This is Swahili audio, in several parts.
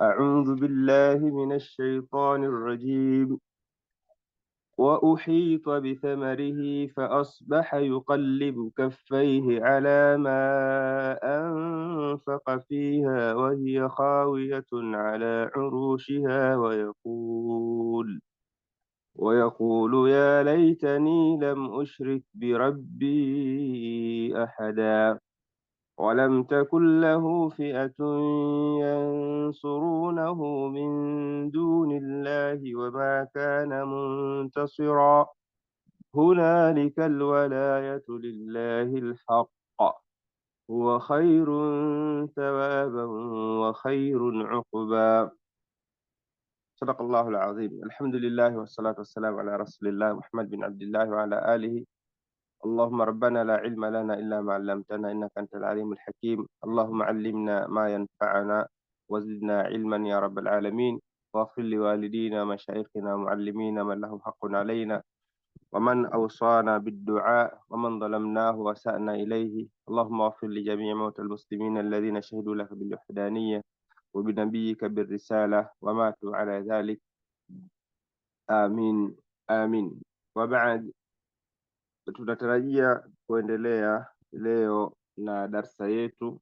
أعوذ بالله من الشيطان الرجيم. وأحيط بثمره فأصبح يقلب كفيه على ما أنفق فيها وهي خاوية على عروشها ويقول يا ليتني لم أشرك بربي أحدا ولم تكن له فئة ينصرونه من دون الله وما كان منتصرا هنالك الولاية لله الحق هو خير ثوابا وخير عقبا. صدق الله العظيم. الحمد لله والصلاة والسلام على رسول الله محمد بن عبد الله وعلى آله. اللهم ربنا لا علم لنا إلا ما علمتنا إنك أنت العليم الحكيم. اللهم علمنا ما ينفعنا وزدنا علما يا رب العالمين. واغفر لوالدينا ومشايخنا ومعلمينا من لهم حق علينا ومن أوصانا بالدعاء ومن ظلمناه وسأنا إليه. اللهم اغفر لجميع موتى المسلمين الذين شهدوا لك بالوحدانية وبنبيك بالرسالة وماتوا على ذلك. آمين آمين. وبعد، tunatarajia kuendelea leo na darsa yetu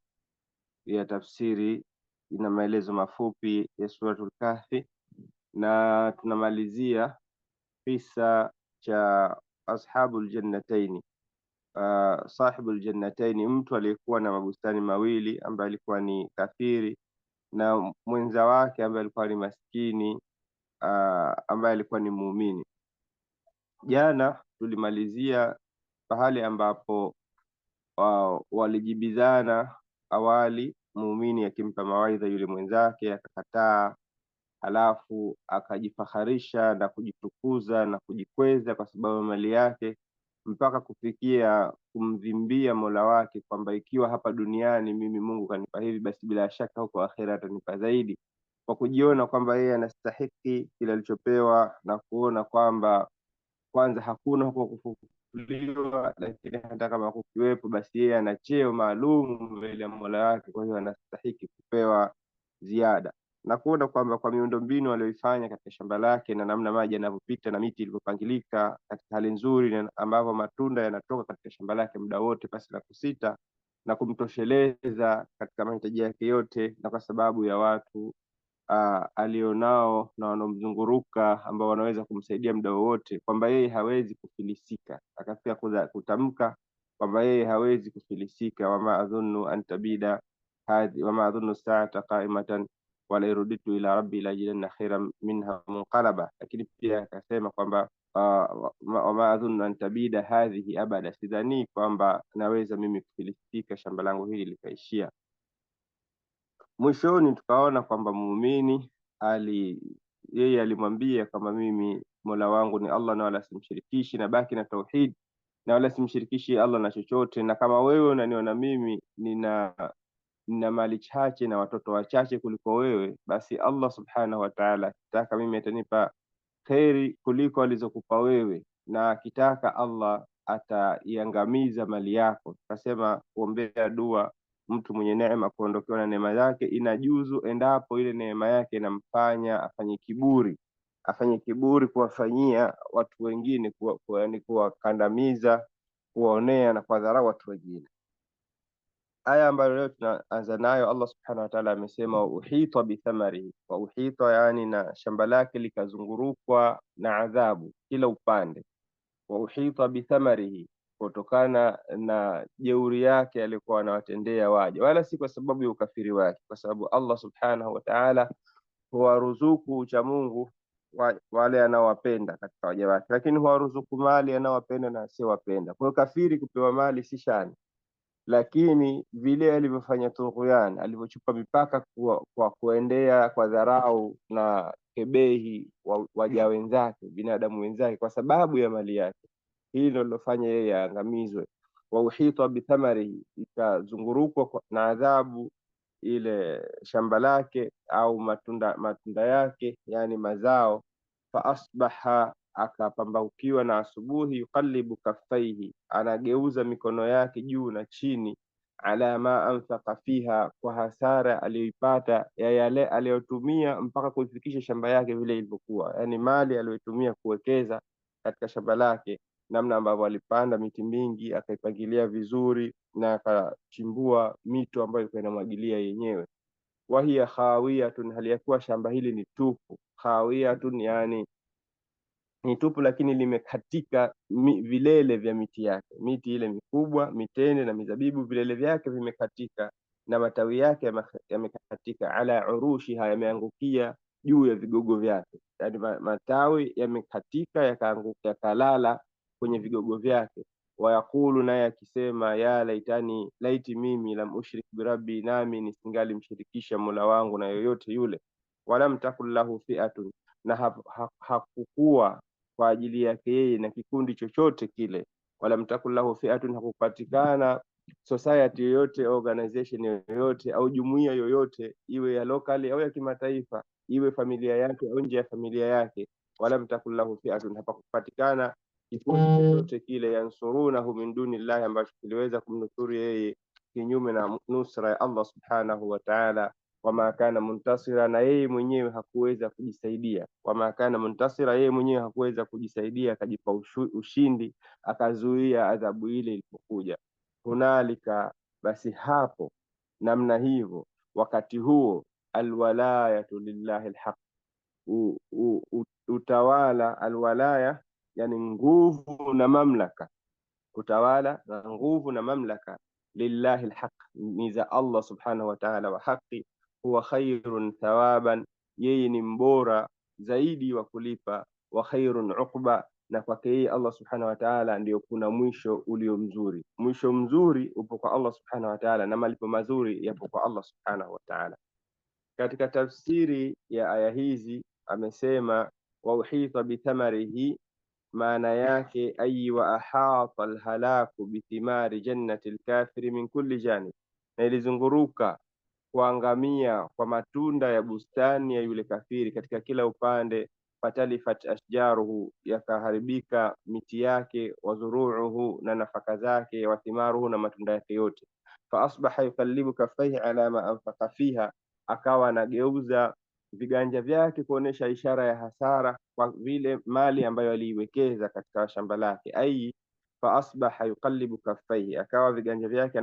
ya tafsiri ina maelezo mafupi ya Suratul Kahfi, na tunamalizia kisa cha ashabul jannataini. Sahibul jannataini, mtu aliyekuwa na mabustani mawili, ambaye alikuwa ni kafiri, na mwenza wake ambaye alikuwa ni maskini, ambaye alikuwa ni muumini. Jana tulimalizia pahali ambapo walijibizana awali, muumini akimpa mawaidha yule mwenzake akakataa, halafu akajifaharisha na kujitukuza na kujikweza kwa sababu ya mali yake, mpaka kufikia kumdhimbia Mola wake kwamba ikiwa hapa duniani mimi Mungu kanipa hivi, basi bila shaka huko akhera atanipa zaidi, kwa kujiona kwamba yeye anastahiki kile alichopewa na kuona kwamba kwanza hakuna huko kufufuliwa, lakini hata kama kukiwepo basi yeye ana cheo maalum mbele ya Mola wake, kwa hiyo anastahiki kupewa ziada, na kuona kwamba kwa miundombinu aliyoifanya katika shamba lake na namna maji yanavyopita na miti ilivyopangilika katika hali nzuri, na ambavyo matunda yanatoka katika shamba lake muda wote pasi na kusita na kumtosheleza katika mahitaji yake yote, na kwa sababu ya watu alionao na wanomzunguruka ambao wanaweza kumsaidia muda wowote, kwamba yeye hawezi kufilisika. Akafika kutamka kwamba yeye hawezi kufilisika, wama adhunnu an tabida hadhi wama adhunnu saata qaimatan wala iruditu ila rabbi la jidanna khairan minha munqalaba. Lakini pia akasema kwamba wama adhunnu an tabida hadhihi abada, sidhani kwamba naweza mimi kufilisika shamba langu hili likaishia. Mwishoni tukaona kwamba muumini yeye alimwambia kama mimi Mola wangu ni Allah na wala simshirikishi, na baki na tauhid na wala simshirikishi Allah na chochote, na kama wewe unaniona mimi nina mali chache na watoto wachache kuliko wewe, basi Allah subhanahu wa ta'ala akitaka mimi atanipa kheri kuliko alizokupa wewe, na akitaka Allah ataiangamiza mali yako. Tukasema kuombea dua mtu mwenye neema kuondokewa na neema yake inajuzu endapo ile neema yake inamfanya afanye kiburi kuwafanyia watu wengine, yaani kuwakandamiza, kuwaonea na kuwadharau watu wengine. Aya ambayo leo tunaanza nayo, Allah subhanahu wa ta'ala amesema uhita bithamarihi, wa uhita yani na shamba lake likazungurukwa na adhabu kila upande. Wa uhita bithamarihi, kutokana na jeuri yake alikuwa anawatendea waja, wala si kwa sababu ya ukafiri wake, kwa sababu Allah subhanahu wa ta'ala huwaruzuku ucha Mungu wale anaowapenda katika waja wake, lakini huwaruzuku mali anaowapenda na asiowapenda. Kwa hiyo kafiri kupewa mali si shani, lakini vile alivyofanya tughyan, alivyochupa mipaka kwa kuendea kwa dharau na kebehi waja wenzake, binadamu wenzake, kwa sababu ya mali yake, hilo lilofanya yeye aangamizwe. Wa uhita bithamarihi, ikazungurukwa na adhabu ile shamba lake au matunda yake, yani mazao. Fa asbaha, akapambaukiwa na asubuhi, yuqallibu kaffaihi, anageuza mikono yake juu na chini, ala ma anfaqa fiha, kwa hasara aliyoipata ya yale aliyotumia mpaka kuifikisha shamba yake vile ilivyokuwa, yani mali aliyotumia kuwekeza katika shamba lake, namna ambavyo alipanda miti mingi akaipangilia vizuri na akachimbua mito ambayo ilikuwa inamwagilia yenyewe. Wa hiya khawiyatun, hali ya kuwa shamba hili ni tupu. Khawiyatun yani ni tupu, lakini limekatika vilele vya miti yake. Miti ile mikubwa, mitende na mizabibu, vilele vyake vimekatika na matawi yake yamekatika. Ala urushiha, yameangukia juu ya vigogo vyake, yani matawi yamekatika yakaanguka yakalala kwenye vigogo vyake. Wayaqulu, naye akisema, ya laitani, laiti mimi, lam ushrik birabbi, nami nisingali mshirikisha mola wangu na yoyote yule. Walam takul lahu fi'atun, na hakukuwa kwa ajili yake yeye na kikundi chochote kile. Wala mtakul lahu fi'atun, hakupatikana society yoyote, organization yoyote au jumuiya yoyote, iwe ya locally au ya kimataifa, iwe familia yake au nje ya familia yake. Wala mtakul lahu fi'atun, hapakupatikana kikundi chochote kile, yansurunahu min dunillahi, ambacho kiliweza kumnusuru yeye kinyume na nusra ya Allah subhanahu wa ta'ala. Wama kana muntasira, na yeye mwenyewe hakuweza kujisaidia. Wama kana muntasira, yeye mwenyewe hakuweza kujisaidia akajipa ushindi akazuia adhabu ile ilipokuja. Hunalika, basi hapo namna hivyo, wakati huo, alwalayatu lillahi alhaq, utawala, alwalaya yani nguvu na mamlaka, utawala na nguvu na mamlaka, lillahi alhaq, ni za Allah subhanahu wa ta'ala wa haki. Huwa khairun thawaban, yeye ni mbora zaidi wa kulipa. Wa khairun uqba, na kwake yeye Allah subhanahu wa ta'ala ndio kuna mwisho ulio mzuri. Mwisho mzuri upo kwa Allah subhanahu wa ta'ala, na malipo mazuri yapo kwa Allah subhanahu wa ta'ala. Katika tafsiri ya aya hizi amesema, wa uhita bithamarihi, maana yake ay wa ahata alhalaku bithimari jannati alkafiri min kulli janib, na ilizunguruka kuangamia kwa matunda ya bustani ya yule kafiri katika kila upande. Fatalifat ashjaruhu, yakaharibika miti yake, wazuruuhu, na nafaka zake, wathimaruhu, na matunda yake yote. Fa asbaha yuqallibu kaffaihi ala ma anfaqa fiha, akawa anageuza viganja vyake kuonesha ishara ya hasara kwa vile mali ambayo aliiwekeza katika shamba lake. Ai fa asbaha yuqallibu kaffaihi, akawa viganja vyake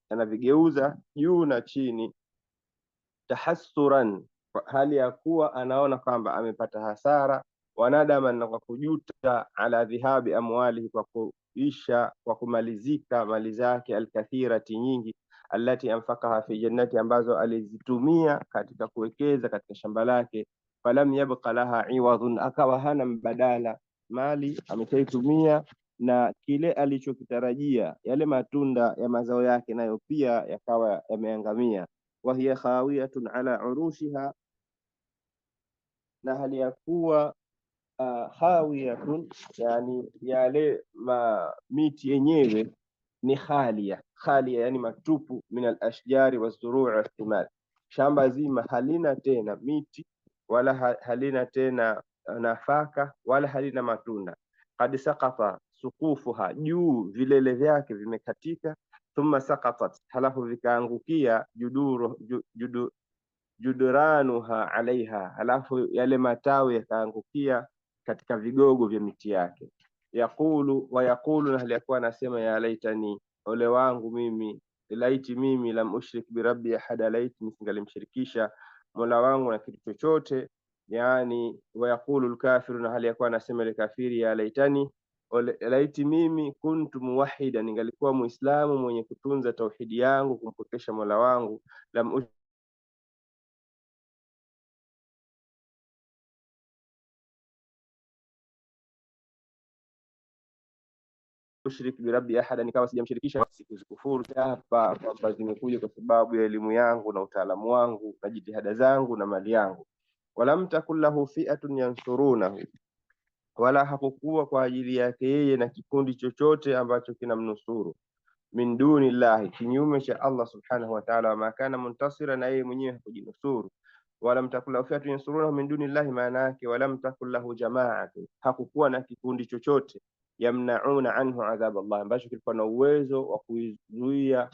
anavigeuza juu na chini, tahassuran, hali ya kuwa anaona kwamba amepata hasara, wanadaman, na kwa kujuta, ala dhihabi amwalihi, kwa kuisha, kwa kumalizika mali zake, alkathirati, nyingi, allati anfaqaha fi jannati, ambazo alizitumia katika kuwekeza katika shamba lake. Falam yabqa laha iwadhun, akawa hana mbadala, mali ameshaitumia na kile alichokitarajia, yale matunda ya mazao yake nayo pia yakawa yameangamia. Wa hiya khawiyatun ala urushiha, na hali ya kuwa khawiyatun yani yale miti yenyewe ni khalia, yani matupu, min alashjari wazuruu wathimar, shamba zima halina tena miti wala halina tena nafaka wala halina matunda. Qad saqata suqufuha, juu vilele vyake vimekatika. Thumma saqatat, halafu vikaangukia judranuha alaiha, halafu yale matawi yakaangukia katika vigogo vya miti yake. Yaqulu wa yaqulu, na hali yakuwa anasema, ya laitani, ole wangu mimi, laiti mimi, lam ushrik birabbi ahada, laiti nisingalimshirikisha mola wangu na kitu chochote. Yani wa yaqulu alkafiru, na hali yakuwa anasema ile kafiri, ya laitani, laiti mimi, kuntu muwahida, ningalikuwa muislamu mwenye kutunza tauhidi yangu, kumpokesha mola wangu. Lam ushrik birabbi ahada, nikawa sijamshirikisha, sikuzikufuru hapa kwamba zimekuja kwa sababu ya elimu yangu na utaalamu wangu na jitihada zangu na mali yangu. Walam takul lahu fi'atun yansurunahu, wala hakukuwa kwa ajili yake yeye na kikundi chochote ambacho kinamnusuru, min duni llahi, kinyume cha Allah subhanahu wa ta'ala. Wa makana muntasira, na yeye mwenyewe hakujinusuru. Walam takul lahu fi'atun yansurunahu min duni llahi, maana yake walam takul lahu jama'atun, hakukuwa na kikundi chochote yamnauna anhu adhab Allah, ambacho kilikuwa na uwezo wa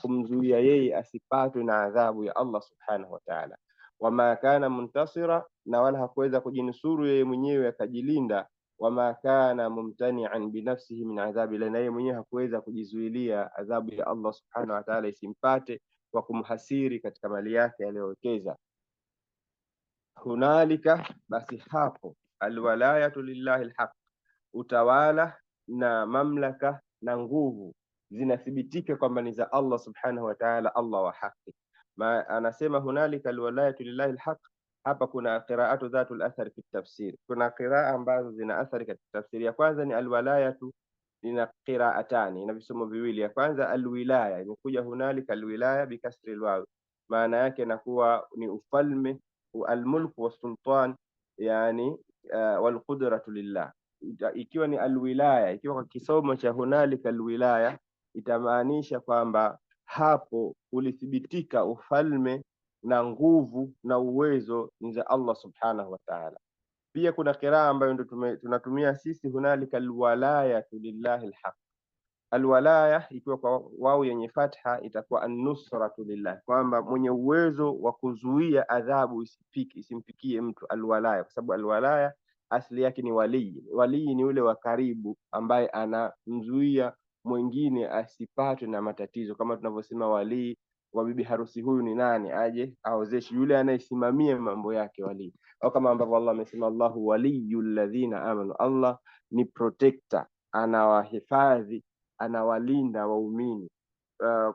kumzuia yeye asipatwe na adhabu ya Allah subhanahu wa ta'ala. Wama kana muntasira, na wala hakuweza kujinusuru yeye mwenyewe akajilinda. Wama kana mumtani'an binafsihi min adhabi, na yeye mwenyewe hakuweza kujizuilia adhabu ya Allah subhanahu wa ta'ala isimpate kwa kumhasiri katika mali yake aliyowekeza. Hunalika, basi hapo, alwalayatu lillahi alhaq, utawala na mamlaka na nguvu zinathibitika kwamba ni za Allah subhanahu wa ta'ala, Allah wa haki. Anasema hunalika alwalayatu lillahi alhaq. Hapa kuna qiraatu dhatul athar fi tafsir, kuna qiraa ambazo zina athari katika tafsiri. Ya kwanza ni alwalayatu, ina qiraatani, ina visomo viwili. Ya kwanza alwilaya, imekuja hunalika alwilaya bikasri alwaw, maana yake inakuwa ni ufalme, almulk wasultan, yani walqudratu lillah. Ikiwa ni alwilaya, ikiwa kwa kisomo cha hunalika alwilaya, itamaanisha kwamba hapo ulithibitika ufalme na nguvu na uwezo ni za Allah subhanahu wa ta'ala. Pia kuna qiraa ambayo ndio tunatumia sisi, hunalika alwalayatu lillahi alhaq. Alwalaya ikiwa kwa wao yenye fatha itakuwa an-nusratu lillah, kwamba mwenye uwezo wa kuzuia adhabu isimfikie mtu. Alwalaya, kwa sababu alwalaya asili yake ni walii. Walii ni ule wa karibu ambaye anamzuia mwingine asipatwe na matatizo, kama tunavyosema walii wa bibi harusi huyu ni nani, aje aozeshi, yule anayesimamia mambo yake walii. Au kama ambavyo Allah amesema Allahu waliyul ladhina amanu, Allah ni protector, anawahifadhi, anawalinda waumini.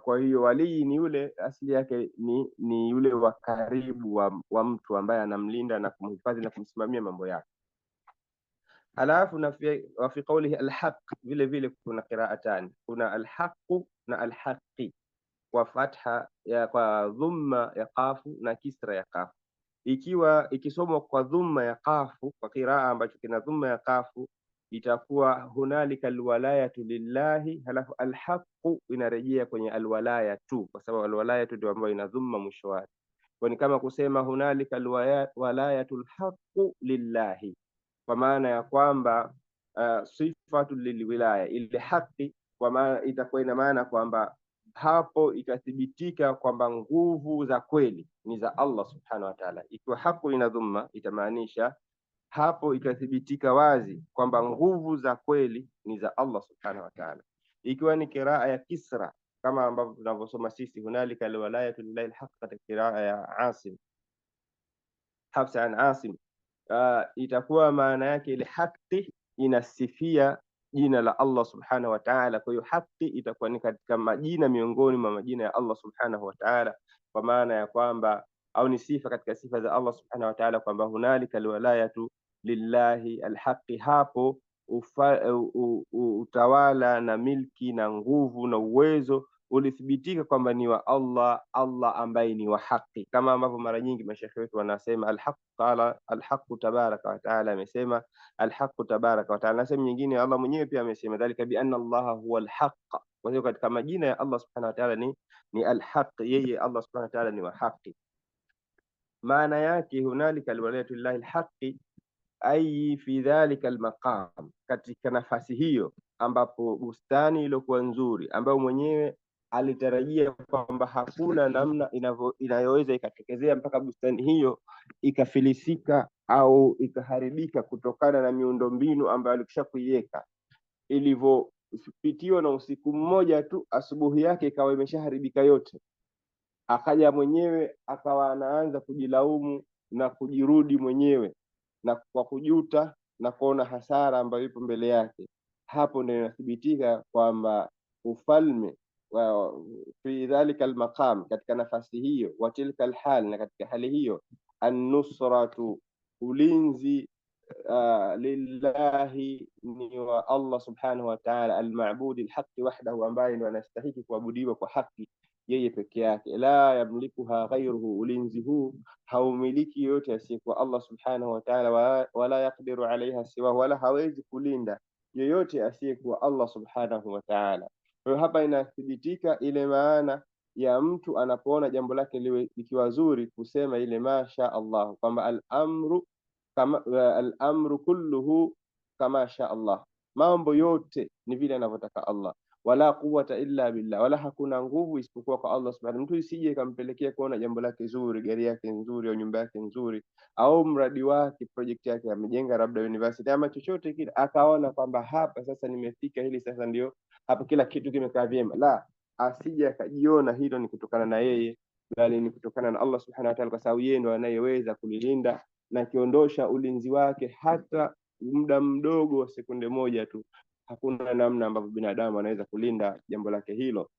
Kwa hiyo walii ni yule asili yake ni yule wa karibu wa mtu ambaye anamlinda na kumhifadhi na kumsimamia mambo yake. Alafu na fi qawlihi alhaq, vile vile kuna qiraatani, kuna alhaqu na alhaqi, kwa fatha ya kwa dhumma ya qafu na kisra ya qafu. Ikiwa ikisomwa kwa dhumma ya qafu, kwa qiraa ambacho kina dhumma ya qafu, itakuwa hunalika alwalayatu lillahi, halafu alhaqu inarejea kwenye alwalaya tu, kwa sababu alwalaya tu ndio ambayo ina dhumma mwisho wake. Kwa ni kama kusema hunalika alwalayatu alhaqu lillahi, kwa maana ya kwamba sifatu lilwilaya, ile haki, kwa maana itakuwa ina maana kwamba hapo itathibitika kwamba nguvu za kweli ni za Allah subhanahu wa ta'ala. Ikiwa hapo ina dhumma, itamaanisha hapo itathibitika wazi kwamba nguvu za kweli ni za Allah subhanahu wa ta'ala. Ikiwa ni kiraa ya kisra, kama ambavyo tunavyosoma sisi hunalika alwalayatu lillahi alhaq, katika kiraa ya Asim, Hafsa an Asim, itakuwa maana yake ile haki inasifia jina la Allah subhanahu wa ta'ala. Kwa hiyo haki itakuwa ni katika majina miongoni mwa majina ya Allah subhanahu wa ta'ala, kwa maana ya kwamba au ni sifa katika sifa za Allah subhanahu wa ta'ala, kwamba hunalika alwalayatu lillahi alhaqi. Hapo utawala na milki na nguvu na uwezo ulithibitika kwamba ni wa Allah, Allah ambaye ni wa haki, kama ambavyo mara nyingi mashekhi wetu wanasema alhaq, qala alhaq tabaraka wa taala, amesema alhaq tabaraka wa taala. Na sehemu nyingine Allah mwenyewe pia amesema dhalika bi anna Allah huwa alhaq. Kwa hiyo katika majina ya Allah subhanahu wa taala ni alhaq, yeye Allah subhanahu wa taala ni wa haki. Maana yake hunalika alwalayatu lillahi alhaqi, ai fi dhalika almaqam, katika nafasi hiyo ambapo bustani iliyokuwa nzuri ambayo mwenyewe alitarajia kwamba hakuna namna inayoweza ikatokezea mpaka bustani hiyo ikafilisika au ikaharibika kutokana na miundombinu ambayo alikisha kuiweka, ilivyopitiwa na usiku mmoja tu, asubuhi yake ikawa imeshaharibika yote. Akaja mwenyewe akawa anaanza kujilaumu na kujirudi mwenyewe na kwa kujuta na kuona hasara ambayo ipo mbele yake. Hapo ndio inathibitika kwamba ufalme wa fi dhalika almaqam, katika nafasi hiyo, wa tilka alhal, na katika hali hiyo, an-nusratu, ulinzi lillahi, ni wa Allah subhanahu wa ta'ala, al-ma'budi al-haqqi wahdahu, ambaye ndo anastahili kuabudiwa kwa haki yeye peke yake. La yamlikuha ghayruhu, ulinzi huu haumiliki yote asiyekuwa Allah subhanahu wa ta'ala, wala yaqdiru alaiha siwa, wala hawezi kulinda yoyote asiyekuwa Allah subhanahu wa ta'ala. Kwa hiyo hapa inathibitika ile maana ya mtu anapoona jambo lake likiwa zuri kusema ile masha Allah, kwamba al-amru kulluhu kama sha Allah, mambo yote ni vile anavyotaka Allah. Wala quwwata illa billah, wala hakuna nguvu isipokuwa kwa Allah subhanahu. Mtu isije kampelekea kuona jambo lake zuri, gari yake nzuri au nyumba yake nzuri au mradi wake, project yake amejenga labda university ama chochote kile, akaona kwamba hapa sasa nimefika, hili sasa ndio hapa kila kitu kimekaa vyema. La, asije akajiona hilo ni kutokana na yeye, bali ni kutokana na Allah subhanahu wa ta'ala, kwa sababu yeye ndo anayeweza kulilinda, na kiondosha ulinzi wake hata muda mdogo wa sekunde moja tu, hakuna namna ambavyo binadamu anaweza kulinda jambo lake hilo.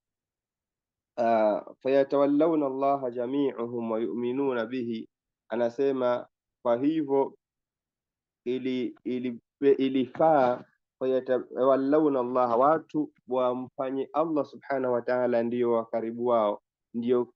Fayatawallawna Allah jami'uhum wa yu'minuna bihi, anasema kwa hivyo ilifaa fayatawallawna Allah, watu wamfanye Allah subhanahu wa ta'ala ndio wakaribu wao, ndio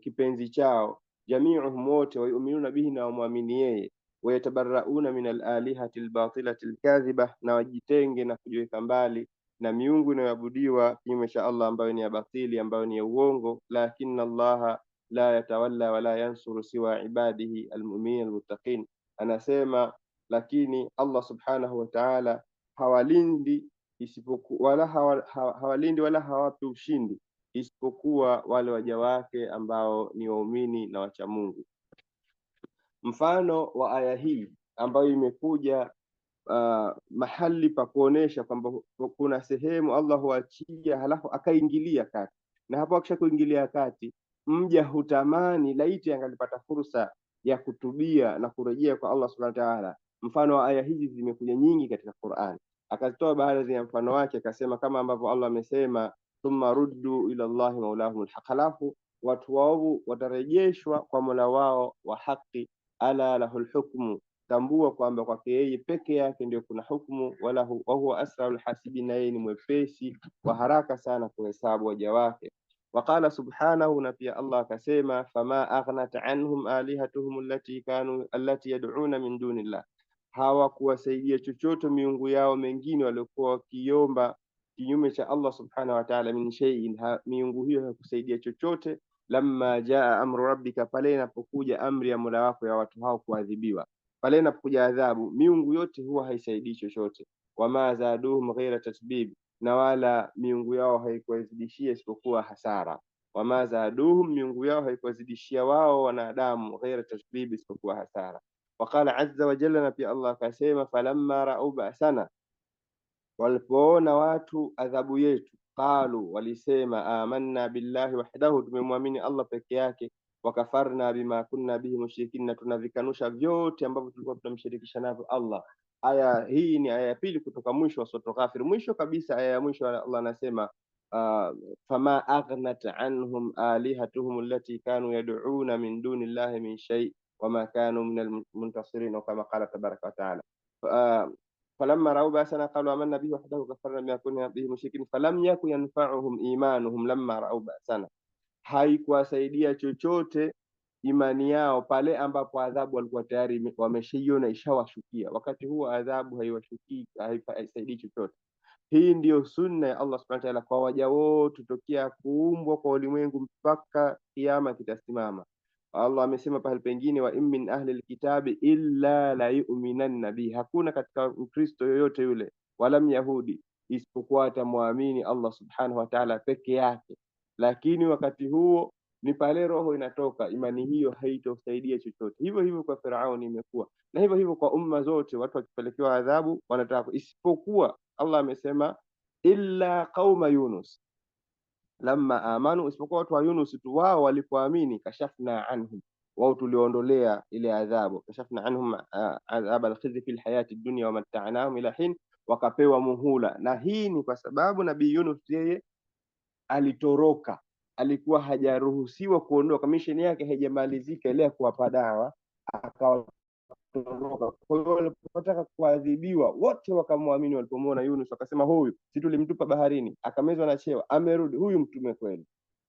kipenzi chao, jami'uhum wote, wa yu'minuna bihi, na wamwamini yeye, wayatabarrauna min al-alihati al-batilati al-kadhiba, na wajitenge na kujiweka mbali na miungu inayoabudiwa kinyume cha Allah, ambayo ni ya batili, ambayo ni ya uongo. Lakinna Allah la yatawalla wala yansuru siwa ibadihi almu'minin almuttaqin, anasema lakini Allah subhanahu wa ta'ala hawalindi isipokuwa hawalindi wala hawapi ushindi isipokuwa wale waja wake ambao ni waumini na wacha Mungu. Mfano wa aya hii ambayo imekuja mahali pa kuonesha kwamba kuna sehemu Allah huachia halafu akaingilia kati, na hapo akisha kuingilia kati mja hutamani laiti angalipata fursa ya kutubia na kurejea kwa Allah subhanahu wa ta'ala. Mfano wa aya hizi zimekuja nyingi katika Qur'an, akatoa baadhi ya mfano wake, akasema kama ambavyo Allah amesema thumma ruddu ila Allah maulahumul haq, halafu watu waovu watarejeshwa kwa Mola wao wa haki, ala lahul hukmu, tambua kwamba kwake yeye peke yake ndio kuna hukumu, wala huwa asraul hasibin, na yeye ni mwepesi wa haraka sana kuhesabu waja wake. Waqala subhanahu, na pia Allah akasema fama aghnat anhum alihatuhum allati yad'una min dunillah, hawakuwasaidia chochote miungu yao mengine waliokuwa wakiomba kinyume cha Allah subhanahu wa ta'ala, min shay'in, miungu hiyo hakusaidia chochote. Lamma jaa amru rabbika, pale inapokuja amri ya Mola wako ya watu hao kuadhibiwa, pale inapokuja adhabu, miungu yote huwa haisaidii chochote. Wama zaduhum ghaira tatbib, na wala miungu yao haikuwazidishia isipokuwa hasara. Wama zaduhum, miungu yao haikuwazidishia wao wanadamu ghaira tatbib, isipokuwa hasara. Waqala azza wa jalla, na pia Allah akasema falamma ra'u ba'sana, walipoona watu adhabu yetu, qalu, walisema amanna billahi wahdahu, tumemwamini Allah peke yake, wakafarna bima kunna bihi mushrikin, na tunavikanusha vyote ambavyo tulikuwa tunamshirikisha navyo Allah. Aya hii ni aya ya pili kutoka mwisho wa sura Ghafir. Mwisho kabisa, aya ya mwisho Allah anasema fama aghnat anhum alihatuhum allati kanu yad'una min dunillahi min shay wama kanu minal muntasirin, kama qala tabaraka wa ta'ala. فلما رأوا بأسنا قالوا آمنا به وحده وكفرنا بما كنا به مشركين فلم يكن ينفعهم إيمانهم لما رأوا بأسنا, haikuwasaidia chochote imani yao pale ambapo adhabu walikuwa tayari wameshaiona ishawashukia. Wakati huo adhabu haiwashukii, haisaidii chochote. Hii ndiyo sunna ya Allah subhanahu wa ta'ala kwa waja wote tokea kuumbwa kwa ulimwengu mpaka kiyama kitasimama. Allah amesema pale pengine, wa min ahli alkitabi illa la yu'minanna bi, hakuna katika Mkristo yoyote yule wala Myahudi isipokuwa atamwamini Allah subhanahu wa ta'ala peke yake. Lakini wakati huo ni pale roho inatoka, imani hiyo haitosaidia chochote. Hivyo hivyo kwa Firauni imekuwa, na hivyo hivyo kwa umma zote, watu wakipelekewa adhabu wanataka, isipokuwa Allah amesema illa qauma Yunus lamma amanu, isipokuwa watu wa Yunus tu, wao walipoamini, kashafna anhum, wao tuliondolea ile adhabu, kashafna anhum adhab alkhizi fil hayati dunya wa mata'nahum ila hin, wakapewa muhula. Na hii ni kwa sababu nabii Yunus yeye alitoroka, alikuwa hajaruhusiwa kuondoka, mission yake haijamalizika ile ya kuwapa dawa, akawa toroka. Kwa hiyo walipotaka kuadhibiwa wote wakamwamini, walipomwona Yunus wakasema huyu si tulimtupa baharini akamezwa na chewa, amerudi huyu mtume kweli.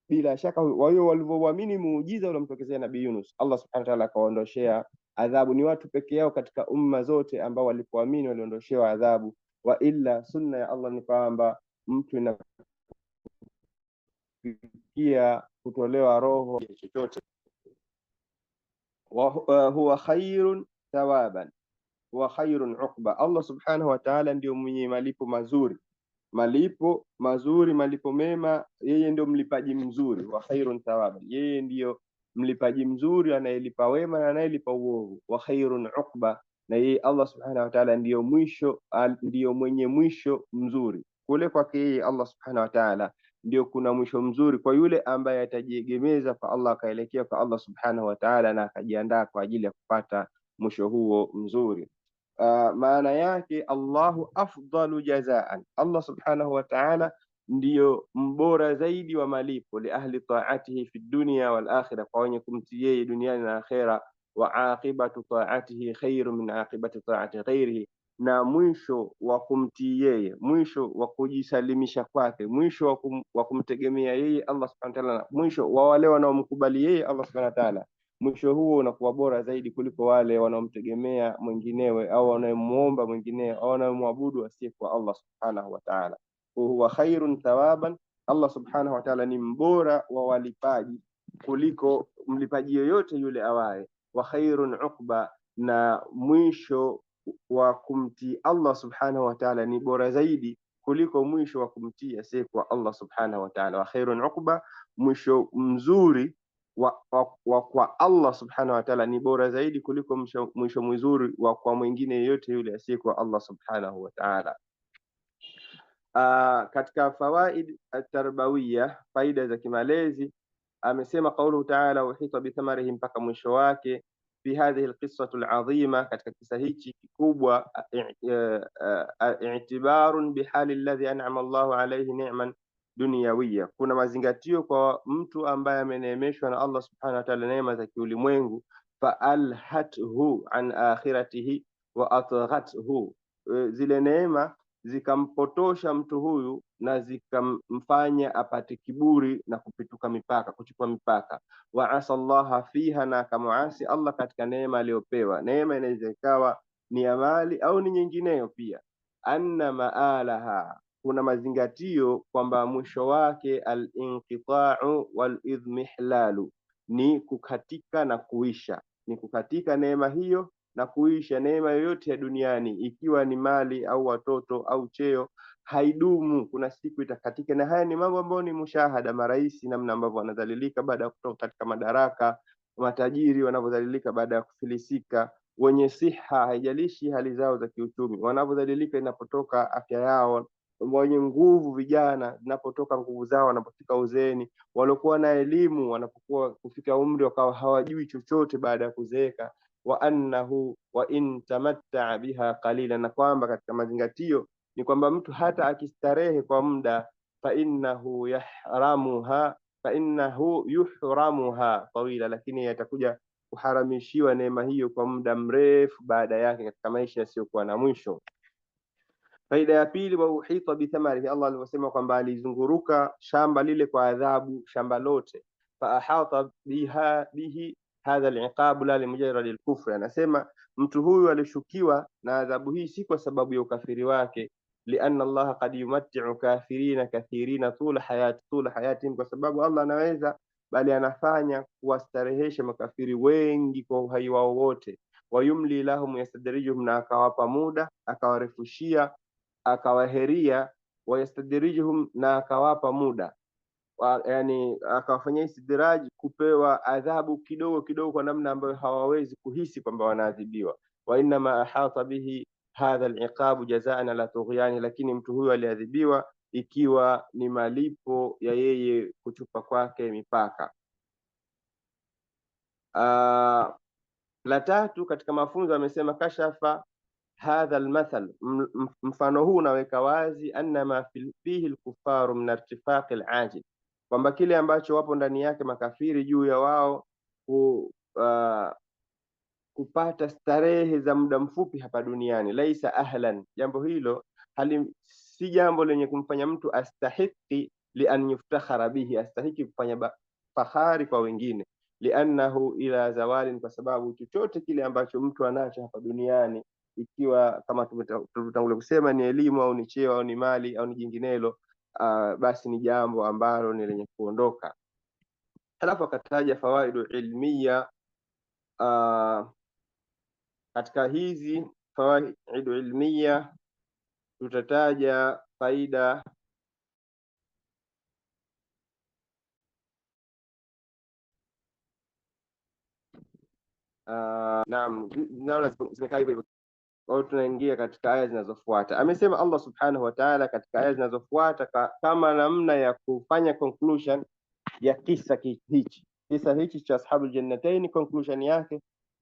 Bila shaka wao walivyoamini muujiza uliomtokezea nabii Yunus, Allah subhanahu wa ta'ala akaondoshea adhabu. Ni watu peke yao katika umma zote ambao walipoamini waliondoshewa adhabu. Wa illa sunna ya Allah ni kwamba mtu inafikia kutolewa roho ya chochote, wa huwa khairun thawaban, wa khairun uqba. Allah subhanahu wa ta'ala ndio mwenye malipo mazuri, malipo mazuri, malipo mema. Yeye ndio mlipaji mzuri, wa khairun thawaba, yeye ndio mlipaji mzuri anayelipa wema na anayelipa uovu. Wa khairun uqba, na yeye Allah subhanahu wa ta'ala ndio mwisho, ndio mwenye mwisho mzuri. Kule kwake yeye Allah subhanahu wa ta'ala ndio kuna mwisho mzuri kwa yule ambaye atajiegemeza kwa Allah, akaelekea kwa Allah subhanahu wa ta'ala na akajiandaa kwa ajili ya kupata mwisho huo mzuri. Maana yake Allahu afdalu jazaan, Allah subhanahu wa ta'ala ndiyo mbora zaidi wa malipo, li ahli ta'atihi fi dunya wal akhirah, kwa wenye kumtii yeye duniani na akhera. Wa aqibatu ta'atihi khairu min aqibati ta'ati ghairihi, na mwisho wa kumtii yeye, mwisho wa kujisalimisha kwake, mwisho wa kumtegemea yeye Allah subhanahu wa ta'ala, mwisho wa wale wanaomkubali yeye Allah subhanahu wa ta'ala, mwisho huo unakuwa bora zaidi kuliko wale wanaomtegemea mwinginewe au wanaomuomba mwinginewe au wanaomwabudu asiyekuwa Allah subhanahu wa ta'ala. Huwa khairun thawaban, Allah subhanahu wa ta'ala ni mbora wa walipaji kuliko mlipaji yoyote yule awaye. Wa khairun uqba, na mwisho wa kumtii Allah subhanahu wa ta'ala ni bora zaidi kuliko mwisho wa kumtii asiyekuwa Allah subhanahu wa ta'ala. Wa khairun uqba, mwisho mzuri wa kwa Allah subhanahu wa ta'ala ni bora zaidi kuliko mwisho mzuri wa kwa mwingine yeyote yule asiyekuwa Allah subhanahu wa ta'ala. Katika fawaid at-tarbawiyya, faida za kimalezi, amesema qauluhu ta'ala uhita bithamarihi, mpaka mwisho wake. Fi hadhihi alqissatu alazima, katika kisa hichi kikubwa, i'tibarun bihali alladhi an'ama Allahu alayhi ni'man dunyawiyya, kuna mazingatio kwa mtu ambaye ameneemeshwa na Allah subhanahu wa ta'ala neema za kiulimwengu. Fa alhathu an akhiratihi wa atghathu, zile neema zikampotosha mtu huyu na zikamfanya apate kiburi na kupituka mipaka, kuchukua mipaka. Wa asallaha fiha, na akamuasi Allah katika neema aliyopewa. Neema inaweza ikawa ni ya mali au ni nyingineyo pia. Anna maalaha, kuna mazingatio kwamba mwisho wake al-inqita'u wal-idhmihlalu, ni kukatika na kuisha, ni kukatika neema hiyo na kuisha. Neema yoyote ya duniani, ikiwa ni mali au watoto au cheo, haidumu, kuna siku itakatika. Na haya ni mambo ambayo ni mushahada, marais namna ambavyo wanadhalilika baada ya kutoka katika madaraka, matajiri wanavyodhalilika baada ya kufilisika, wenye siha, haijalishi hali zao za kiuchumi, wanavyodhalilika inapotoka afya yao, wenye nguvu vijana zinapotoka nguvu zao wanapofika uzeeni, waliokuwa na elimu wanapokuwa kufika umri wakawa hawajui chochote baada ya kuzeeka. Wa annahu wa in tamatta biha qalila, na kwamba katika mazingatio ni kwamba mtu hata akistarehe kwa muda, fa innahu yuhramuha tawila, lakini atakuja kuharamishiwa neema hiyo kwa muda mrefu baada yake katika maisha yasiyokuwa na mwisho. Faida ya pili, wa uhita bithamarihi, Allah alivyosema kwamba alizunguruka shamba lile kwa adhabu, shamba lote. Fa ahata bihi hadha al-iqab la limujarrad al-kufr, anasema mtu huyu alishukiwa na adhabu hii si kwa sababu ya ukafiri wake, lianna Allah qad yumatti'u kafirina kathirina tula hayatihim, kwa sababu Allah anaweza bali anafanya kuwastarehesha makafiri wengi kwa uhai wao wote. Wayumli lahum yastadrijuhum, na akawapa muda, akawarefushia, akawaheria. Wayastadrijuhum, na akawapa muda, yani akawafanyia istidraj, kupewa adhabu kidogo kidogo kwa namna ambayo hawawezi kuhisi kwamba wanaadhibiwa. Wa inna ma ahata bihi hadha al-iqab jazaan la tughyani, lakini mtu huyu aliadhibiwa ikiwa ni malipo ya yeye kuchupa kwake mipaka. La tatu katika mafunzo amesema kashafa hadha almathal, mfano huu unaweka wazi annama fihi alkufaru min irtifaq alajil, kwamba kile ambacho wapo ndani yake makafiri juu ya wao kupata starehe za muda mfupi hapa duniani, laisa ahlan, jambo hilo si jambo lenye kumfanya mtu astahiki li an yuftakhara bihi, astahiki kufanya fahari kwa wengine. Liannahu ila zawalin, kwa sababu chochote kile ambacho mtu anacho hapa duniani, ikiwa kama tutangulia kusema ni elimu au ni cheo au ni mali au ni jinginelo, basi ni jambo ambalo ni lenye kuondoka. Halafu akataja fawaidu ilmiya. Katika hizi fawaid ilmiya, tutataja faida naam, naona zimekaa hivyo. Kwa hiyo tunaingia katika aya zinazofuata. Amesema Allah subhanahu wa ta'ala katika aya zinazofuata kama namna ya kufanya conclusion ya kisa hichi. Kisa hichi cha ashabul jannatain, conclusion yake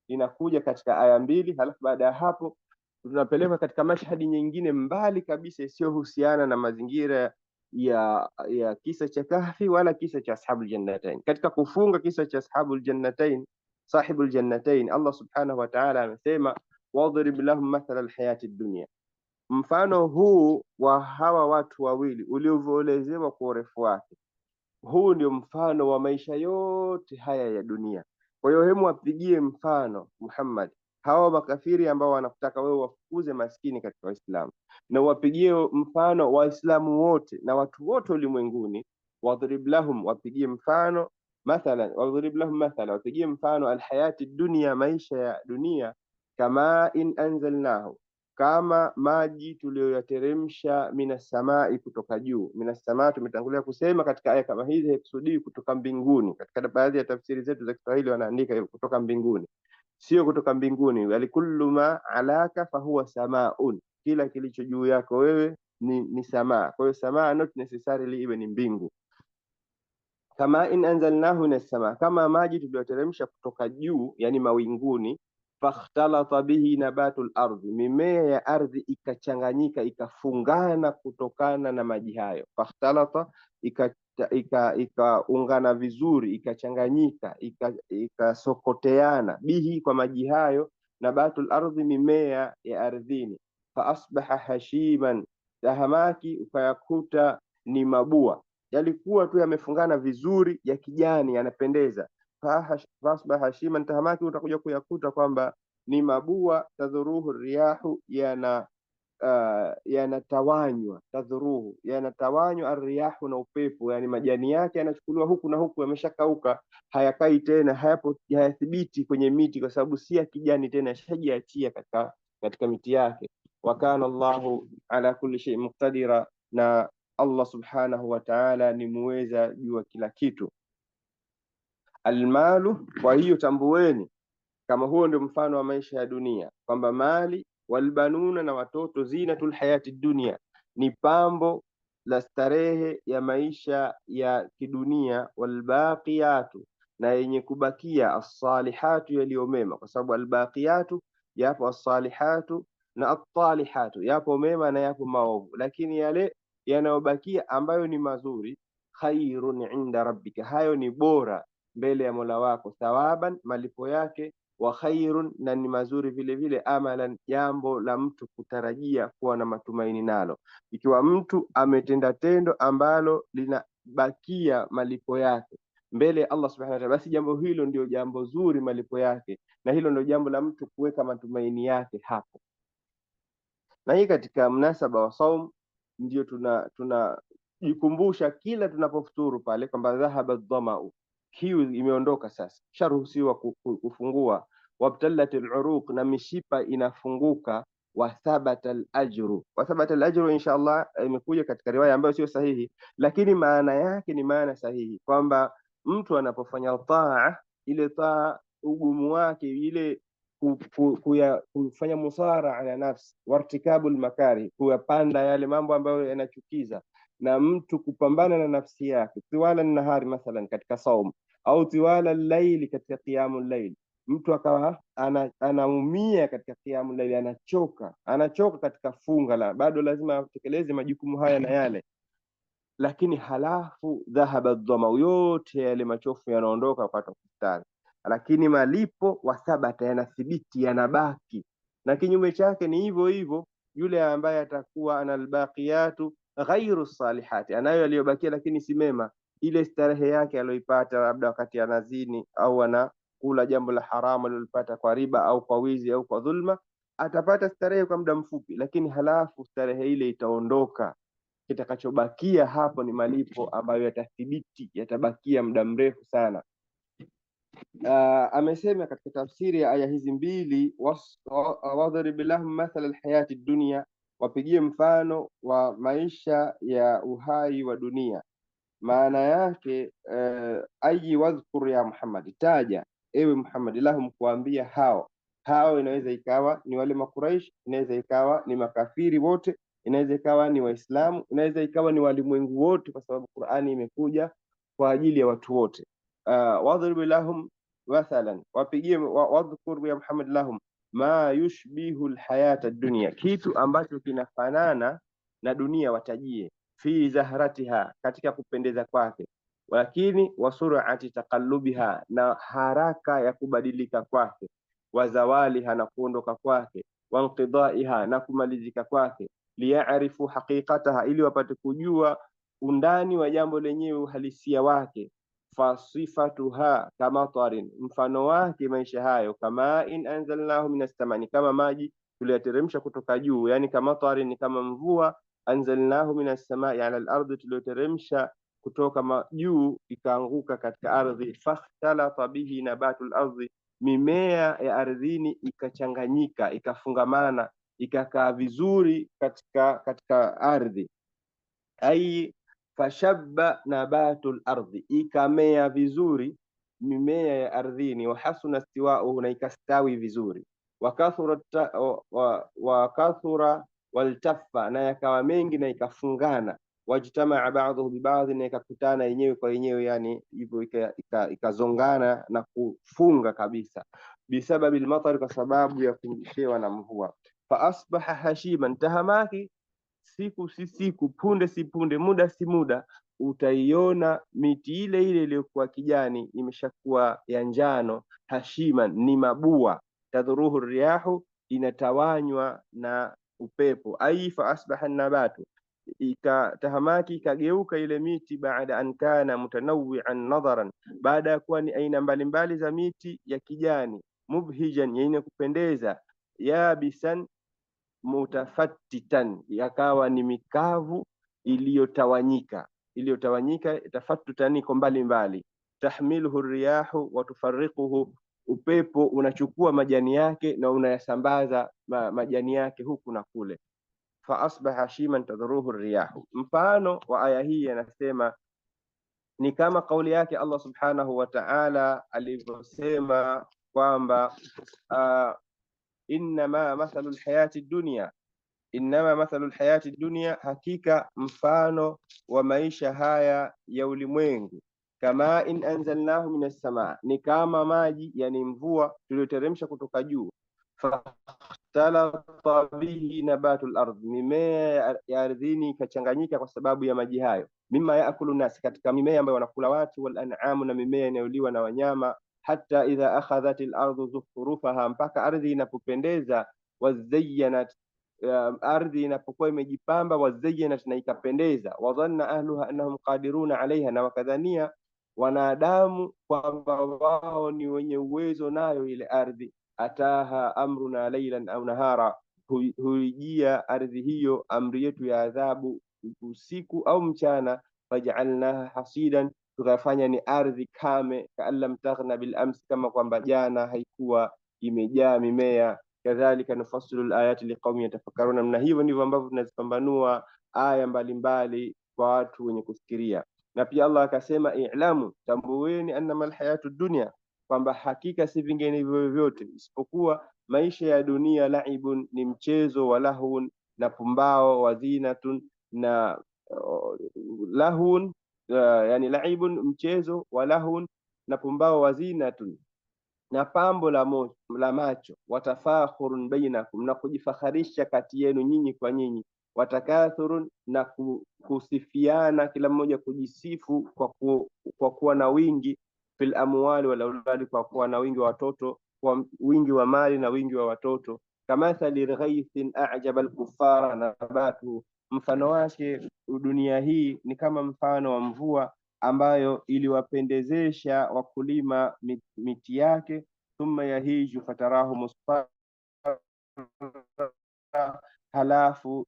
inakuja katika aya mbili, halafu baada ya hapo tunapelekwa katika mashhadi nyingine mbali kabisa isiyohusiana na mazingira ya kisa cha Kahfi wala kisa cha ashabul jannatain. Katika kufunga kisa cha ashabul jannatain, sahibul jannatain, Allah subhanahu wa ta'ala amesema wadrib lahum mathala alhayati dunya, mfano huu wa hawa watu wawili ulioelezewa kwa urefu wake, huu ndio mfano wa maisha yote haya ya dunia. Kwa hiyo hemu wapigie mfano Muhammad hawa makafiri ambao wanakutaka wewe wafukuze maskini katika Waislamu, na wapigie mfano Waislamu wote na watu wote ulimwenguni. Wadrib lahum, wapigie mfano mathalan, wadrib lahum mathala, wapigie mfano alhayati dunia, maisha ya dunia, kama in anzalnahu, kama maji tuliyoyateremsha minas samai, kutoka juu. Minas samaa tumetangulia kusema katika aya kama hizi haikusudii kutoka mbinguni. Katika baadhi ya tafsiri zetu za Kiswahili wanaandika kutoka mbinguni, sio kutoka mbinguni. Bali kullu ma alaka fahuwa samaun, kila kilicho juu yako wewe ni samaa. Kwa hiyo samaa not necessarily iwe ni mbingu. Kama in anzalnahu minas samaa, kama maji tuliyoteremsha kutoka juu, yani mawinguni. Fakhtalata bihi nabatul ardhi, mimea ya ardhi ikachanganyika ikafungana kutokana na maji hayo. Fakhtalata, ikaungana vizuri, ikachanganyika, ikasokoteana, bihi, kwa maji hayo, nabatul ardhi, mimea ya ardhini. Fa asbaha hashiman, tahamaki ukayakuta ni mabua, yalikuwa tu yamefungana vizuri ya kijani yanapendeza. Fasbaha hashiman, tahamaki utakuja kuyakuta kwamba ni mabua. Tadhuruhu riyahu, yanatawanywa. Tadhuruhu, yanatawanywa arriyahu, na upepo, yani majani yake yanachukuliwa huku na huku, yameshakauka, hayakai tena, hayathibiti kwenye miti kwa sababu si ya kijani tena, shajiachia katika miti yake. Wa kana Allahu ala kulli shay'in muqtadira, na Allah subhanahu wa ta'ala ni muweza juu ya kila kitu. Almalu, kwa hiyo tambueni kama huo ndio mfano wa maisha ya dunia, kwamba mali, walbanuna, na watoto, zinatul hayati dunia, ni pambo la starehe ya maisha ya kidunia. Walbaqiyatu, na yenye kubakia, as-salihatu, yaliyomema, kwa sababu albaqiyatu yapo, as-salihatu na at-talihatu yapo mema na yapo maovu, lakini yale yanayobakia ambayo ni mazuri, khairun inda rabbika, hayo ni bora mbele ya Mola wako, thawaban, malipo yake, wa khairun, na ni mazuri vile vile, amalan, jambo la mtu kutarajia kuwa na matumaini nalo. Ikiwa mtu ametenda tendo ambalo linabakia malipo yake mbele ya Allah subhanahu wa ta'ala, basi jambo hilo ndio jambo zuri malipo yake, na hilo ndio jambo la mtu kuweka matumaini yake hapo. Na hii katika mnasaba wa saum ndio tunajikumbusha kila tunapofuturu pale kwamba dhahaba dhamau, kiu imeondoka sasa, sharuhusiwa kufungua. Wabtalat al-uruq, na mishipa inafunguka. Wa thabata al-ajru, wa thabata al-ajru inshallah imekuja katika riwaya ambayo sio sahihi, lakini maana yake ni maana sahihi, kwamba mtu anapofanya taa, ile taa ugumu wake ile kufanya musara ala nafsi, wartikabul makari, kuyapanda yale mambo ambayo yanachukiza, na mtu kupambana na nafsi yake tiwala nahari, mathalan katika saum, au tiwala laili, katika qiyamul layl. Mtu akawa anaumia katika qiyamul layl, anachoka katika funga, la bado lazima atekeleze majukumu haya na yale, lakini halafu dhahaba dhama, yote yale machofu yanaondoka wakati wa kufutari, lakini malipo wathabata, yanathibiti, yanabaki. Na kinyume chake ni hivyo hivyo, yule ambaye atakuwa ana albaqiyatu ghairu salihati, anayo yaliyobakia lakini si mema, ile starehe yake aliyoipata labda wakati anazini au anakula jambo la haramu alilopata kwa riba au kwa wizi au kwa dhulma, atapata starehe kwa muda mfupi, lakini halafu starehe ile itaondoka. Kitakachobakia hapo ni malipo ambayo yatathibiti, yatabakia muda mrefu sana. amesema katika tafsiri ya aya hizi mbili, wadhrib lahum mathala alhayati dunya, wapigie mfano wa maisha ya uhai wa dunia. Maana yake ayi wadhkur ya Muhammad, taja ewe Muhammad, lahum, kuambia hao inaweza ikawa ni wale Makuraish, inaweza ikawa ni makafiri wote, inaweza ikawa ni Waislamu, inaweza ikawa ni walimwengu wote, kwa sababu Qur'ani imekuja kwa ajili ya watu wote. Wadhrib lahum mathalan, wapigie wadhkur ya Muhammad lahum ma yushbihu alhayata ad-dunya, kitu ambacho kinafanana na dunia watajie, fi zahratiha, katika kupendeza kwake, lakini wasurati taqallubiha, na haraka ya kubadilika kwake, wazawaliha, na kuondoka kwake, wanqidaiha, na kumalizika kwake, liyarifu haqiqataha, ili wapate kujua undani wa jambo lenyewe, uhalisia wake. Fasifatuha kama tarin, mfano wake maisha hayo, kama in anzalnahu minas samani, kama maji tuliyateremsha kutoka juu, yani kama tarin, kama mvua, anzalnahu minas samai ala al-ardi, tuliyoteremsha kutoka juu ikaanguka katika ardhi. Fakhtalata bihi nabatul ardi, mimea ya ardhini ikachanganyika, ikafungamana, ikakaa vizuri katika ardhi. Ai fashabba nabatul ardi, ikamea vizuri mimea ya ardhini. Wahasuna istiwa'uhu, na ikastawi vizuri. Wakathura waltaffa, na yakawa mengi na ikafungana. Wajtamaa ba'dhuhu biba'dhi, na ikakutana yenyewe kwa yenyewe, yani hivyo ikazongana na kufunga kabisa. Bisababi almatar, kwa sababu ya kunyeshewa na mvua. Fa asbaha hashiman, tahamaki siku si siku, punde si punde, muda si muda, utaiona miti ile ile iliyokuwa kijani imeshakuwa ya njano. Hashiman, ni mabua. Tadhuruhu riyahu, inatawanywa na upepo. Ai fa asbaha nabatu, ikatahamaki, ikageuka ile miti, baada an kana mutanawwi'an nadharan, baada ya kuwa ni aina mbalimbali za miti ya kijani. Mubhijan, yenye kupendeza. Yabisan mutafattitan, yakawa ni mikavu iliyotawanyika. Tafattutan, iko mbali mbali. Tahmiluhu riyahu wa tufarriquhu, upepo unachukua majani yake na unayasambaza majani yake huku na kule. Fa asbaha hashiman tadhuruhu riyahu. Mfano wa aya hii anasema ni kama kauli yake Allah subhanahu wa ta'ala alivyosema kwamba innama mathalul hayati dunya, innama mathalul hayati dunya, hakika mfano wa maisha haya ya ulimwengu. Kama in anzalnahu minas samaa, ni kama maji, yani mvua tuliyoteremsha kutoka juu. Fakhtalata bihi nabatul ardh, mimea ya ardhini ikachanganyika kwa sababu ya maji hayo. Mimma yaakulu nas, katika mimea ambayo wanakula watu, wal an'amu, na mimea inayoliwa na wanyama. Hatta idha akhadhatil ardu zukhrufaha, mpaka ardhi inapopendeza. Wazayyanat, ardhi inapokuwa imejipamba. Wazayyanat, na ikapendeza. Wadhanna ahluha annahum qadiruna alaiha, na wakadhania wanadamu kwamba wao ni wenye uwezo nayo ile ardhi. Ataha amruna laylan au nahara, huijia ardhi hiyo amri yetu ya adhabu usiku au mchana. Faj'alnaha hasidan, tukafanya ni ardhi kame. Ka'allam taghna bil amsi, kama kwamba jana haikuwa imejaa mimea. Kadhalika nufassilu alayati liqaumin yatafakkaruna, na hivyo ndivyo ambavyo tunazipambanua aya mbalimbali kwa watu wenye kufikiria. Na pia Allah akasema i'lamu, tambueni, annama alhayatu dunya, kwamba hakika si vingine vyovyote isipokuwa maisha ya dunia. Laibun, ni mchezo. Wa lahun, na pumbao. Wa zinatun, na lahun, yani laibun, mchezo. Wa lahun, na pumbao. Wa zinatun, na pambo la macho. Watafakhurun bainakum, na kujifakharisha kati yenu nyinyi kwa nyinyi. Watakathurun, na kusifiana, kila mmoja kujisifu kwa kuwa na wingi. Fil amwali wal auladi, kwa kuwa na wingi wa watoto, kwa wingi wa mali na wingi wa watoto. Kamathali ghaithin a'jaba al-kuffara nabatuhu, mfano wake dunia hii ni kama mfano wa mvua ambayo iliwapendezesha wakulima miti yake. Thumma yahiju fatarahu musfarra, halafu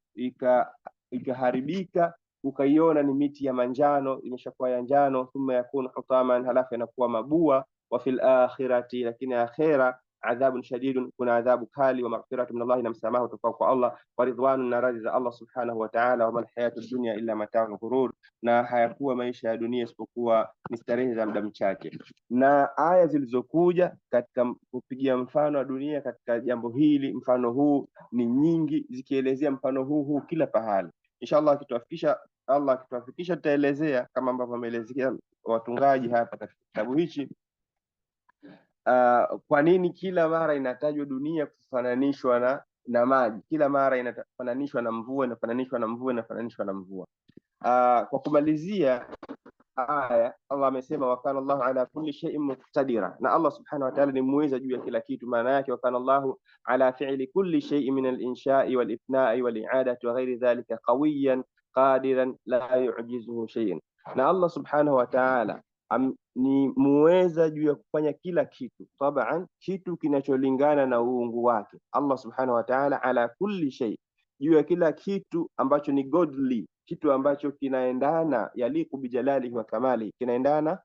ikaharibika, ukaiona ni miti ya manjano, imeshakuwa ya njano. Thumma yakunu hutaman, halafu inakuwa mabua. wa fil akhirati, lakini akhira adhabun shadidun, kuna adhabu kali, wa maghfiratu min Allah, na msamaha kutoka kwa Allah, wa ridwanun, na radhi za Allah subhanahu wa ta'ala, wa mal hayatud dunya illa mata'ul ghurur, na hayakuwa maisha ya dunia isipokuwa ni starehe za muda mchache. Na aya zilizokuja katika kupigia mfano wa dunia katika jambo hili, mfano huu ni nyingi, zikielezea mfano huu kila pahali. Inshallah akituafikisha tutaelezea kama ambavyo ameelezea watungaji hapa katika kitabu hichi. Kwa nini kila mara inatajwa dunia kufananishwa na maji, kila mara inafananishwa na mvua, inafananishwa na mvua. Kwa kumalizia aya, Allah amesema wa kana Allahu ala kulli shay'in muqtadira, na Allah subhanahu wa ta'ala ni muweza juu ya kila kitu. Maana yake wa kana Allahu ala fi'li kulli shay'in min al-insha'i wal ifna'i wal i'adati wa ghairi dhalika qawiyan qadiran la yu'jizuhu shay'un. Na Allah subhanahu wa ta'ala ni muweza juu ya kufanya kila kitu, taban kitu kinacholingana na uungu wake. Allah subhanahu wa ta'ala ala kulli shay, juu ya kila kitu ambacho ni godly, kitu ambacho kinaendana yaliku bijalalihi wa kamali, kinaendana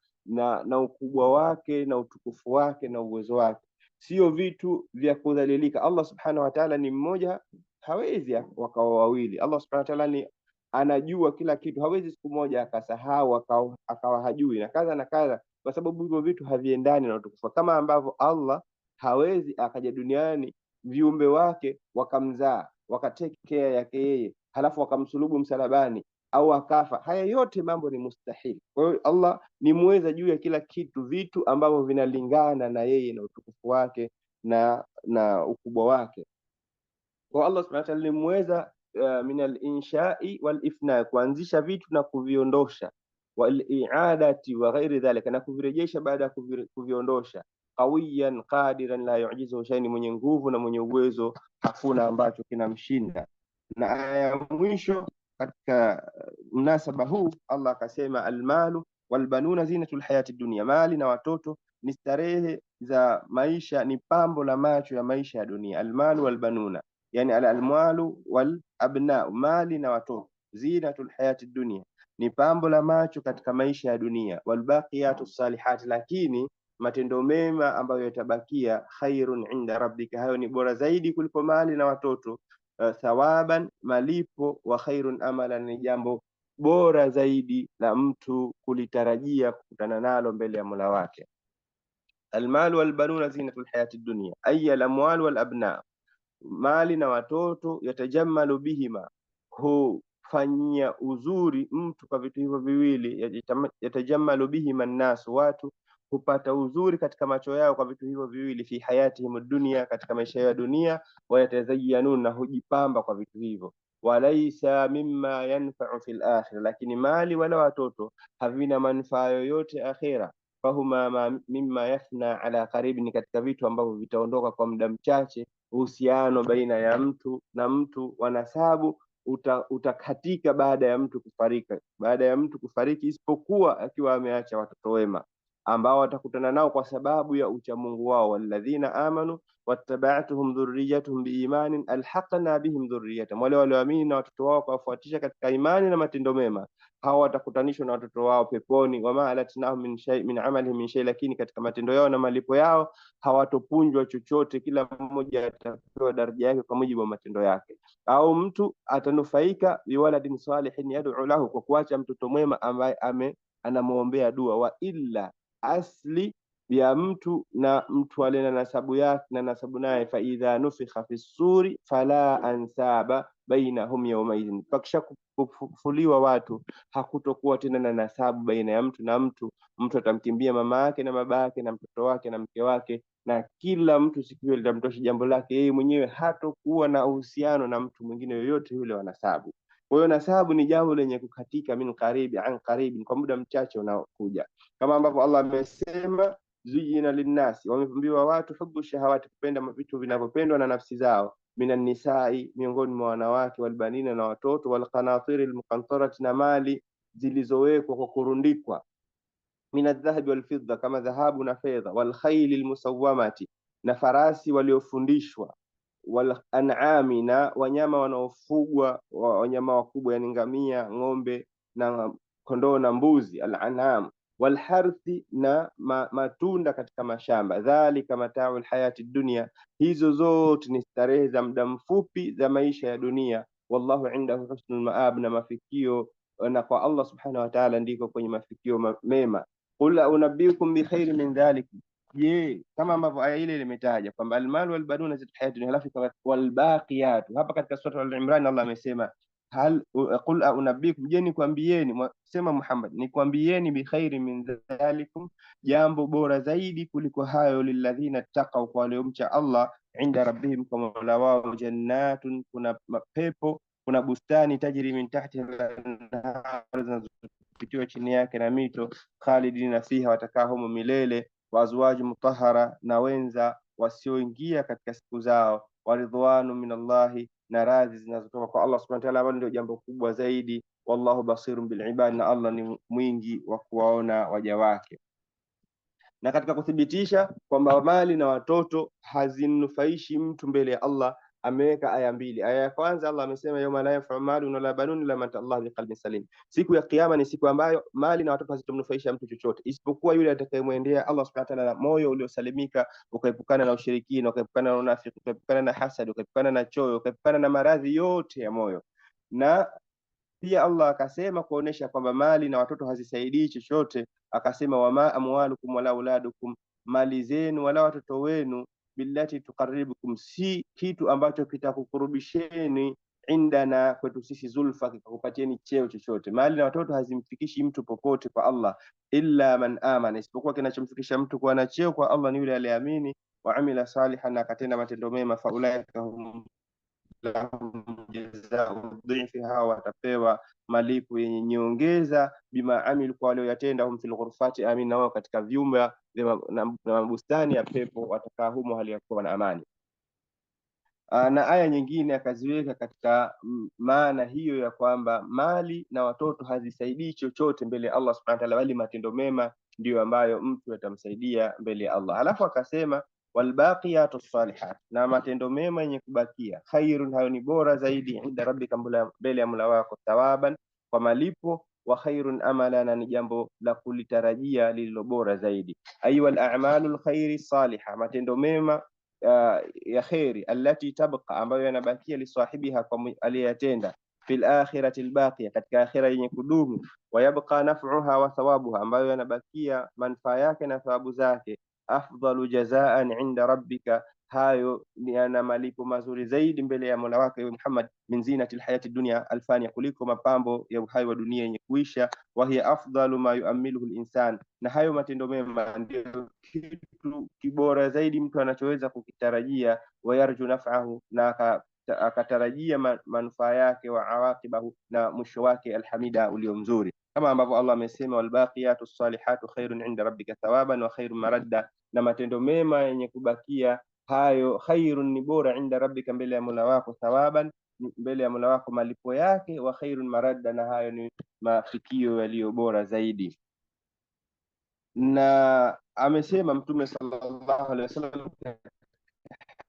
na ukubwa wake na utukufu wake na uwezo wake, sio vitu vya kudhalilika. Allah subhanahu wa ta'ala ni mmoja, hawezi wakawa wawili. Allah subhanahu wa ta'ala ni anajua kila kitu, hawezi siku moja akasahau akawa hajui na kadha, kwa sababu hivyo vitu haviendani na utukufu. Kama ambavyo Allah hawezi akaja duniani viumbe wake wakamzaa wakatake care yake yeye halafu wakamsulubu msalabani au akafa, haya yote mambo ni mustahili. Kwa hiyo Allah ni muweza juu ya kila kitu, vitu ambavyo vinalingana na yeye na utukufu wake na ukubwa wake. Kwa Allah subhanahu wa ta'ala ni muweza min al-insha'i wal ifna, kuanzisha vitu na kuviondosha, wal i'adati wa ghairi dhalika, na kuvirejesha baada ya kuviondosha. Qawiyan qadiran la yu'jizuhu shay'un, mwenye nguvu na mwenye uwezo, hakuna ambacho kinamshinda. Na aya mwisho katika mnasaba huu Allah akasema almalu walbanuna zinatul hayati dunya, mali na watoto ni starehe za maisha, ni pambo la macho ya maisha ya dunia. Almalu walbanuna yani al-amwalu wal abna, mali na watoto, zinatul hayati dunya, ni pambo la macho katika maisha ya dunia. Walbaqiyatus salihat, lakini matendo mema ambayo yatabakia, khairun inda rabbika, hayo ni bora zaidi kuliko mali na watoto. Thawaban, malipo, wa khairun amalan, ni jambo bora zaidi la mtu kulitarajia kukutana nalo mbele ya Mola wake. Almalu walbanuna zinatul hayati dunya ay al-amwal wal abna, mali na watoto, yatajammalu bihima, hufanyia uzuri mtu kwa vitu hivyo viwili. Yatajammalu bihima an-nas, watu hupata uzuri katika macho yao kwa vitu hivyo viwili. Fi hayatihim dunya, katika maisha ya dunia. Wa yatazayyanuna, hujipamba kwa vitu hivyo. Walaysa mimma yanfa'u fil akhirah, lakini mali wala watoto havina manufaa yoyote akhira. Fahuma mimma yafna ala qarib, ni katika vitu ambavyo vitaondoka kwa muda mchache. Uhusiano baina ya mtu na mtu wa nasabu utakatika baada ya mtu kufariki, isipokuwa akiwa ameacha watoto wema ambao watakutana nao kwa sababu ya uchamungu wao. Walladhina amanu wattaba'atuhum dhurriyyatuhum biimanin alhaqna bihim dhurriyyatahum, wale walioamini na watoto wao kuwafuatisha katika imani na matendo mema, hao watakutanishwa na watoto wao peponi. Wama alatnahum min amalihim min shay, lakini katika matendo yao na malipo yao hawatopunjwa chochote, kila mmoja atapewa daraja yake kwa mujibu wa matendo yake. Au mtu atanufaika biwaladin salihin yad'u lahu, kwa kuacha mtoto mwema ambaye anamuombea dua. Wa illa, asli ya mtu na mtu alena nasabu yake na nasabu naye, fa idha nufikha fi suri fala ansaba bainahum yawmaidhin, pakisha kufufuliwa watu hakutokuwa tena na nasabu baina ya mtu na mtu. Mtu atamkimbia mama yake na baba yake na mtoto wake na mke wake, na kila mtu siku hiyo litamtosha jambo lake yeye mwenyewe, hatokuwa na uhusiano na mtu mwingine yoyote yule wa nasabu. Kwa hiyo nasabu ni jambo lenye kukatika, min karibi an karibi, kwa muda mchache unaokuja, kama ambavyo Allah amesema zuyina linnasi, wamepambiwa watu hubu shahawati, kupenda vitu vinavyopendwa na nafsi zao, minan nisai, miongoni mwa wanawake, walbanina, na watoto, walqanatiri almuqantarati, na mali zilizowekwa kwa kurundikwa, minadhahabi walfidda, kama dhahabu na fedha, walkhayli almusawwamati, na farasi waliofundishwa, walan'ami, na wanyama wanaofugwa, wanyama wakubwa, yani ngamia, ng'ombe na kondoo na mbuzi. Al-an'am walharthi, na matunda katika mashamba. Dhalika mata'ul hayati dunya, hizo zote ni starehe za muda mfupi za maisha ya dunia. Wallahu indahu husnul maab, na mafikio na kwa Allah subhanahu wa ta'ala ndiko kwenye mafikio mema. Qul unabbiukum bi khairin min dhalik, je, kama ambavyo aya ile imetaja kwamba almal wal banuna zit hayatun, halafu wal baqiyat. Hapa katika sura al-Imran Allah amesema hal qul unabbiukum, je nikwambieni, sema Muhammad, nikwambieni bi khairin min dhalikum, jambo bora zaidi kuliko hayo, lilladhina taqaw, kwa waliomcha Allah, inda rabbihim, kwa mola wao, jannatun, kuna pepo, kuna bustani, tajri min tahti al-anhar, zinazopitiwa chini yake na mito, khalidina fiha, watakaa humo milele, wa azwaju mutahhara, na wenza wasioingia katika siku zao, wa ridwanu minallahi, na radhi zinazotoka kwa Allah subhanahu wa ta'ala, ndio jambo kubwa zaidi. Wallahu basirun bil ibad, na Allah ni mwingi wa kuwaona waja wake. Na katika kuthibitisha kwamba mali na watoto hazinufaishi mtu mbele ya Allah, ameweka aya mbili. Aya ya kwanza Allah amesema yawma la yanfa'u malun wala banun illa man Allah biqalbin salim, siku ya kiyama ni siku ambayo mali na watoto hazitomnufaisha mtu chochote isipokuwa yule atakayemwendea Allah subhanahu wa ta'ala na moyo uliosalimika, ukaepukana na ushirikina, ukaepukana na unafiki, ukaepukana na hasad, ukaepukana na choyo, ukaepukana na maradhi yote ya moyo. Na pia Allah akasema kuonesha kwamba mali na watoto hazisaidii chochote, akasema wama amwalukum wala auladukum, mali zenu wala watoto wenu, billati tuqarribukum, si kitu ambacho kitakukurubisheni indana, kwetu sisi, zulfa, kikakupatieni cheo chochote. Mali na watoto hazimfikishi mtu popote kwa Allah, illa man amana, isipokuwa kinachomfikisha mtu kuwa na cheo kwa Allah ni yule aliyeamini, wa amila salihan, na akatenda matendo mema, faulaika hum lahum jazaa'u dhifi, hawa watapewa malipo yenye nyongeza, bima amilu, kwa walioyatenda, hum fil ghurfati amin, na wao katika vyumba na mabustani ya pepo watakaa humo hali ya kuwa na amani. Na aya nyingine akaziweka katika maana hiyo ya kwamba mali na watoto hazisaidii chochote mbele ya Allah subhanahu wa ta'ala, bali matendo mema ndiyo ambayo mtu atamsaidia mbele ya Allah. Alafu akasema walbaqiyatu salihat, na matendo mema yenye kubakia, khairun, hayo ni bora zaidi, inda rabbika, mbele ya Mola wako, thawaban, kwa malipo, wa khairun amala, na ni jambo la kulitarajia lililo bora zaidi. Ayyuhal a'malul khairi salihah, matendo mema ya khairi, allati tabqa, ambayo yanabakia, lisahibiha, kwa aliyatenda, fil akhirati albaqiya, katika akhira yenye kudumu, wa yabqa naf'uha wa thawabuha, ambayo yanabakia manufaa yake na thawabu zake, afdalu jazaan inda rabbika, hayo yana malipo mazuri zaidi mbele ya Mola wake Muhammad, min zinati alhayati dunya alfania, kuliko mapambo ya uhai wa dunia yenye kuisha, wa hiya afdalu ma yu'ammiluhu alinsan, na hayo matendo mema ndio kitu kibora zaidi mtu anachoweza kukitarajia, wa yarju naf'ahu, na akatarajia manufaa yake, wa awaqibahu, na mwisho wake alhamida, ulio mzuri, kama ambavyo Allah amesema walbaqiyatu salihatu khairun inda rabbika thawaban wa khairun maradda, na matendo mema yenye kubakia hayo, khairun, ni bora, inda rabbika, mbele ya Mola wako, thawaban, mbele ya Mola wako malipo yake, wa khairun maradda, na hayo ni mafikio yaliyo bora zaidi. Na amesema Mtume sallallahu alaihi wasallam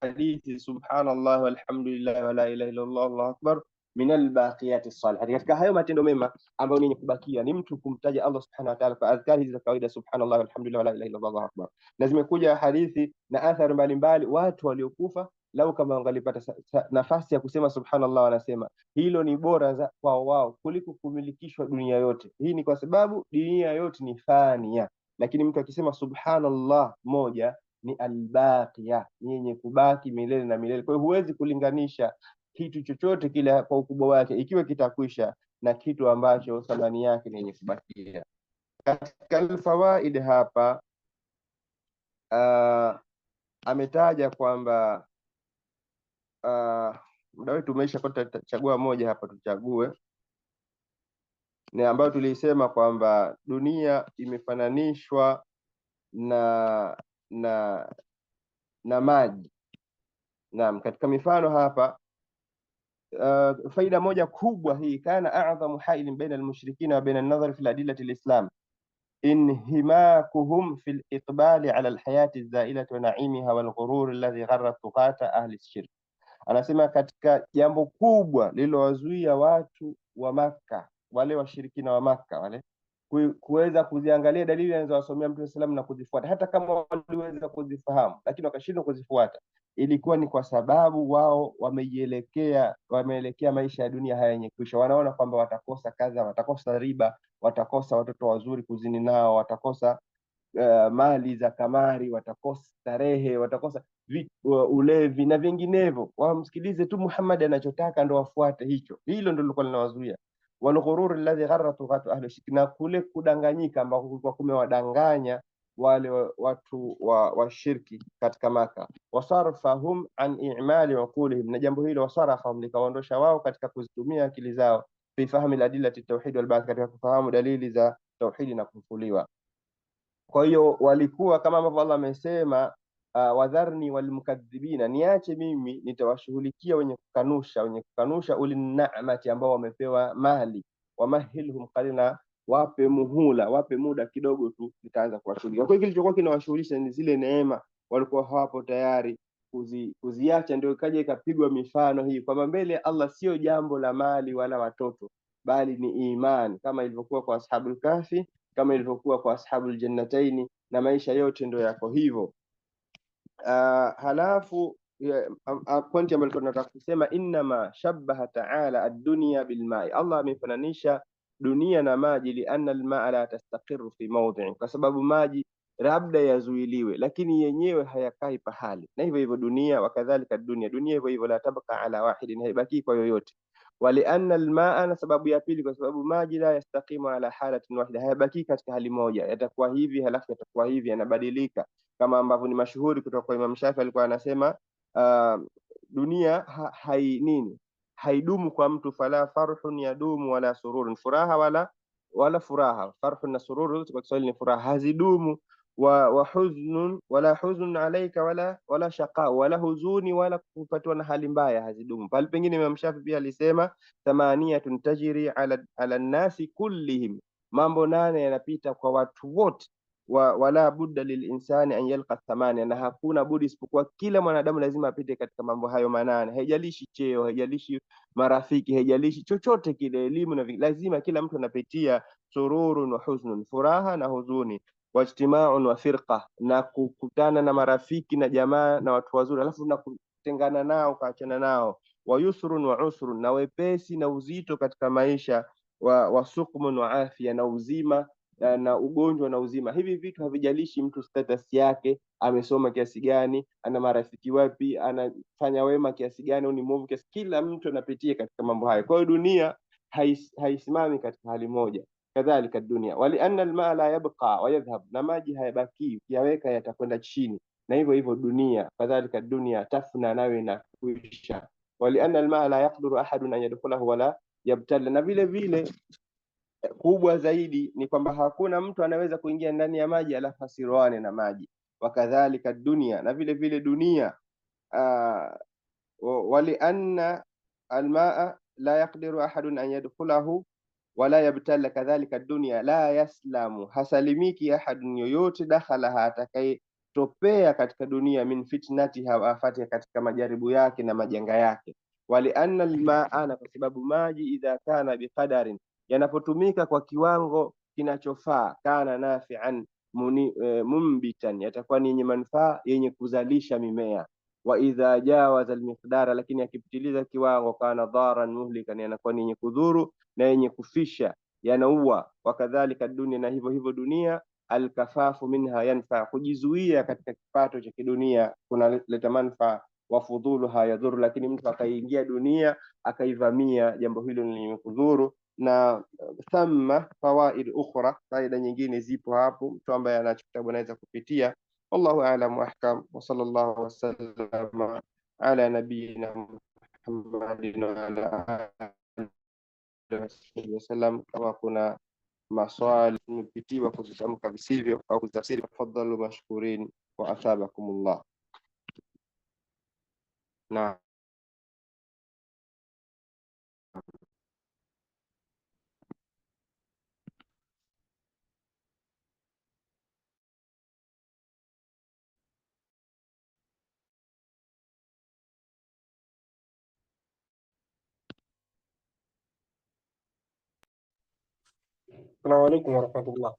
hadithi, subhanallah walhamdulillah wa la ilaha illa Allah, Allahu akbar, min albaqiyati salihati, katika hayo matendo mema ambayo yenye kubakia ni mtu kumtaja Allah subhanahu wa ta'ala kwa adhkari hizi za kawaida, subhanallah walhamdulillah wa la ilaha illa Allah, Allahu akbar. Na zimekuja hadithi na athari mbalimbali, watu waliokufa lau kama wangalipata nafasi ya kusema subhanallah, wanasema hilo ni bora kwa wao kuliko kumilikishwa dunia yote. Hii ni kwa sababu dunia yote ni fania, lakini mtu akisema subhanallah moja ni albaqiya, ni yenye kubaki milele na milele. Kwa hiyo huwezi kulinganisha kitu chochote kile kwa ukubwa wake ikiwa kitakwisha na kitu ambacho thamani yake ni yenye kubakia. Katika alfawaid hapa ametaja kwamba muda wetu umeisha, kwa tutachagua moja hapa, tuchague ni ambayo tulisema kwamba dunia imefananishwa na maji. Naam, katika mifano hapa faida moja kubwa hii, kana a'dhamu hailin baina almushrikina wa baina an-nadhar fi adillati alislam inhimakuhum fi al-iqbali ala alhayati az-zailati wa na'imiha wal ghurur alladhi gharra tuqata ahli ash-shirk. Anasema katika jambo kubwa lililowazuia watu wa Makka, wale washirikina wa Makka wale, kuweza kuziangalia dalili anazowasomea Mtume sallam na kuzifuata, hata kama waliweza kuzifahamu lakini wakashindwa kuzifuata, ilikuwa ni kwa sababu wao wameelekea maisha ya dunia haya yenye kuisha. Wanaona kwamba watakosa kadha, watakosa riba, watakosa watoto wazuri kuzini nao, watakosa mali za kamari, watakosa starehe, watakosa ulevi na vinginevyo. Wamsikilize tu Muhammad anachotaka ndo wafuate hicho. Hilo ndo lilikuwa linawazuia. Walghurur alladhi gharratu ghatu ahli shirk, na kule kudanganyika ambako kulikuwa kumewadanganya wale watu wa shirki katika Maka. Wasarfahum an i'mali uqulihim, na jambo hilo wasarafahum likawaondosha wao katika kuzitumia akili zao fi fahmi al-adillati at-tauhid wal ba'th, katika kufahamu dalili za tauhidi na kufufuliwa. Kwa hiyo walikuwa kama ambavyo Allah amesema, wadharni walmukadhibina, niache mimi nitawashughulikia wenye kukanusha ulinamati, ambao wamepewa mali, wamahilhum qalina, wape muhula, wape muda kidogo tu, nitaanza kuwashughulikia. Kwa hiyo kilichokuwa kinawashughulisha ni zile neema, walikuwa hawapo tayari kuziacha. Ndio ikaja ikapigwa mifano hii kwamba mbele ya Allah sio jambo la mali wala watoto, bali ni imani, kama ilivyokuwa kwa ashabul kahfi, kama ilivyokuwa kwa ashabul jannataini, na maisha yote ndio yako hivyo. Halafu pointi ambayo tunataka kusema, inma shabbaha ta'ala ad-dunya bil ma'i, Allah amefananisha dunia na maji, lianna al-ma'a la tastaqiru fi mawdi'in, kwa sababu maji labda yazuiliwe lakini yenyewe hayakai pahali, na hivyo hivyo dunia, wakadhalika dunia hivyo hivyo la tabqa ala wahidin, haibaki kwa yoyote. Walianna almaa, na sababu ya pili, kwa sababu maji la yastaqimu ala halatin wahida, hayabaki katika hali moja, yatakuwa hivi halafu yatakuwa hivi, yanabadilika, kama ambavyo ni mashuhuri kutoka kwa Imam Shafi, alikuwa anasema dunia haidumu kwa mtu, fala farhun yadumu wala sururun, furaha wala furaha, farhun na sururu kwa Kiswahili ni furaha, hazidumu, wa huznun wala huznun alayka wala shaqa, wala huzuni wala kupatwa na hali mbaya, hazidumu. Bali pengine Imam Shafi pia alisema thamaniyatun tajri ala nasi kullihim, mambo 8 yanapita kwa watu wote, wala budda lilinsani an yalqa thamania, na hakuna budi isipokuwa kila mwanadamu lazima apite katika mambo hayo 8. Haijalishi cheo, haijalishi marafiki, haijalishi chochote kile, elimu na lazima kila mtu anapitia sururun wa huznun, furaha na huzuni, wajtimaun wa firqa, na kukutana na marafiki na jamaa na watu wazuri, alafu na kutengana nao, kaachana nao, wa yusrun wa usrun, na wepesi na uzito katika maisha, wa sukmun wa afya, na uzima na ugonjwa na uzima. Hivi vitu havijalishi mtu status yake, amesoma kiasi gani, ana marafiki wapi, anafanya wema kiasi gani au ni mwovu kiasi, kila mtu anapitia katika mambo hayo. Kwa hiyo dunia haisimami katika hali moja. Kadhalika dunia, walianna almaa la yabqa wa yadhhab, na maji hayabaki, ukiyaweka yatakwenda chini, na hivyo hivyo dunia, kadhalika dunia tafna, nayo inakuisha. Walianna almaa la yaqdiru ahadun an yadkhulahu wala yabtalla, na vile vile kubwa zaidi ni kwamba hakuna mtu anaweza kuingia ndani ya maji alafu asiroane na maji. Wakadhalika dunia, na vile vile dunia, walianna almaa la yaqdiru ahadun an yadkhulahu wala yabtala, kadhalika dunia la yaslamu, hasalimiki ahadun, yoyote, dakhalaha, atakayetopea katika dunia, min fitnatiha wa afatiha, katika majaribu yake na majanga yake. Walianna almaa, na kwa sababu maji idha kana biqadarin, yanapotumika kwa kiwango kinachofaa, kana nafi'an mumbitan, yatakuwa ni yenye manufaa, yenye kuzalisha mimea. Wa idha jawaza almiqdara, lakini akipitiliza kiwango, kana dharan muhlikan, yanakuwa ni yenye kudhuru na yenye kufisha, yanaua. Wakadhalika dunia, na hivyo hivyo dunia, alkafafu minha yanfa, kujizuia katika kipato cha kidunia kunaleta manufaa, wafudhuluha yadhuru, lakini mtu akaingia dunia akaivamia, jambo hilo ni kudhuru. Na thamma fawaid ukhra, faida nyingine zipo hapo, mtu ambaye ana kitabu anaweza kupitia. Wallahu a'lam wa ahkam, wa sallallahu wasallam ala nabiyyina Muhammadin wa ala alihi wasallam. Kama kuna maswali tumepitiwa kuzitamka visivyo au kutafsiri, tafadhalu mashkurin wa athabakumullah. Na Assalamu alaikum warahmatullah.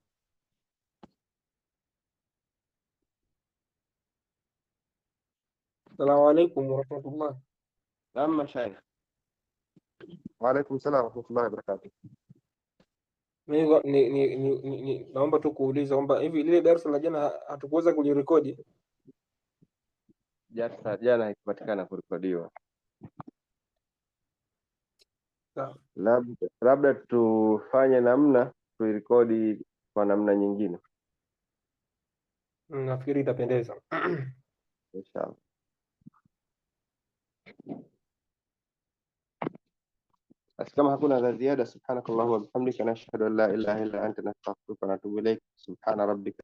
Assalamu alaikum warahmatullah. Naam mashaikh. Wa alaikum salam wa rahmatullahi wa barakatuh. Mimi naomba tu kuuliza kwamba hivi lile darasa la jana hatukuweza kulirekodi. Jana haikupatikana kurekodiwa. Sawa. Labda tufanye namna tuirekodi kwa namna nyingine Nafikiri itapendeza. inshallah. Basi kama hakuna la ziada, subhanakallahumma wa bihamdika, nashhadu an la ilaha illa anta, nastaghfiruka wa natubu ilaik. Subhana rabbika